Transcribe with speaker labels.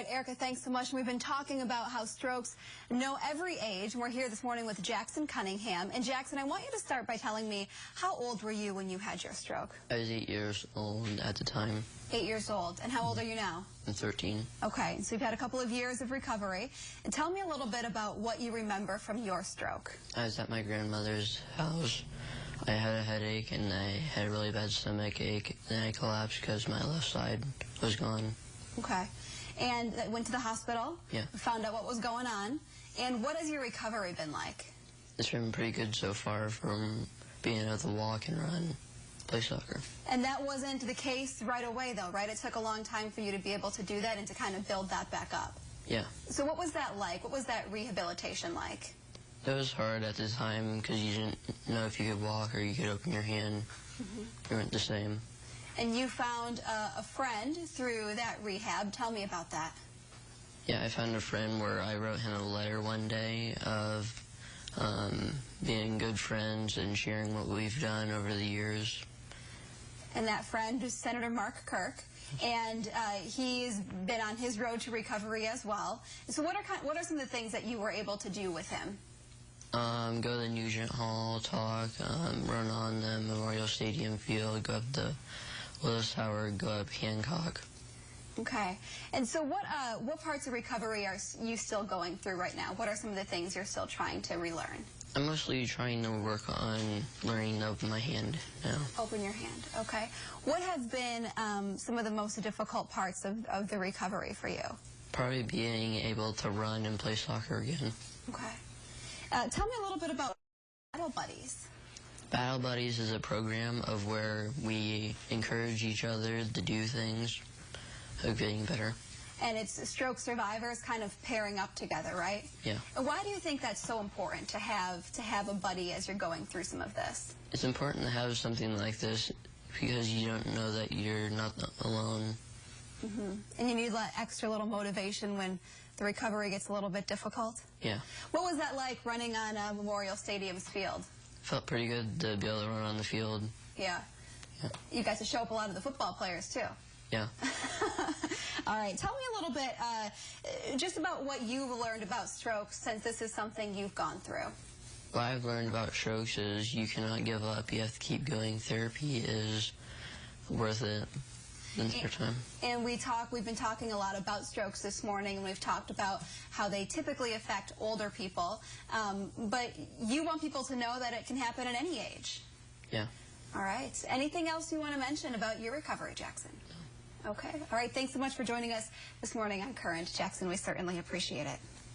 Speaker 1: right, Erica, thanks so much. We've been talking about how strokes know every age, and we're here this morning with Jackson Cunningham. And Jackson, I want you to start by telling me, how old were you when you had your stroke?
Speaker 2: I was 8 years old at the time.
Speaker 1: 8 years old. And how old are you now?
Speaker 2: I'm 13.
Speaker 1: Okay, so you've had a couple of years of recovery. And tell me a little bit about what you remember from your stroke.
Speaker 2: I was at my grandmother's house. I had a headache and I had a really bad stomach ache, and I collapsed because my left side was gone.
Speaker 1: Okay. And went to the hospital?
Speaker 2: Yeah.
Speaker 1: Found out what was going on. And what has your recovery been like?
Speaker 2: It's been pretty good so far, from being able to walk and run, play soccer.
Speaker 1: And that wasn't the case right away, though, right? It took a long time for you to be able to do that and to kind of build that back up.
Speaker 2: Yeah.
Speaker 1: So what was that like? What was that rehabilitation like?
Speaker 2: It was hard at the time because you didn't know if you could walk or you could open your hand. They weren't the same.
Speaker 1: And you found a friend through that rehab. Tell me about that.
Speaker 2: Yeah, I found a friend where I wrote him a letter one day of being good friends and sharing what we've done over the years.
Speaker 1: And that friend is Senator Mark Kirk, and he's been on his road to recovery as well. So what are some of the things that you were able to do with him?
Speaker 2: Go to the Nugent Hall, talk, run on the Memorial Stadium field, go up the Willis Tower, go up Hancock.
Speaker 1: Okay. And so what parts of recovery are you still going through right now? What are some of the things you're still trying to relearn?
Speaker 2: I'm mostly trying to work on learning to open my hand now.
Speaker 1: Open your hand. Okay. What have been some of the most difficult parts of the recovery for you?
Speaker 2: Probably being able to run and play soccer again.
Speaker 1: Okay. Tell me a little bit about Battle Buddies.
Speaker 2: Battle Buddies is a program of where we encourage each other to do things of getting better.
Speaker 1: And it's stroke survivors kind of pairing up together, right?
Speaker 2: Yeah.
Speaker 1: And why do you think that's so important to have a buddy as you're going through some of this?
Speaker 2: It's important to have something like this because you don't know that you're not alone.
Speaker 1: And you need that extra little motivation when the recovery gets a little bit difficult?
Speaker 2: Yeah.
Speaker 1: What was that like running on Memorial Stadium's field?
Speaker 2: Felt pretty good to be able to run on the field.
Speaker 1: Yeah. You got to show up a lot of the football players, too.
Speaker 2: Yeah.
Speaker 1: All right. Tell me a little bit just about what you've learned about strokes, since this is something you've gone through.
Speaker 2: What I've learned about strokes is you cannot give up. You have to keep going. Therapy is worth it in your time.
Speaker 1: And we've been talking a lot about strokes this morning, and we've talked about how they typically affect older people. But you want people to know that it can happen at any age.
Speaker 2: Yeah.
Speaker 1: All right. Anything else you want to mention about your recovery, Jackson? Okay. All right. Thanks so much for joining us this morning on Current. Jackson, we certainly appreciate it.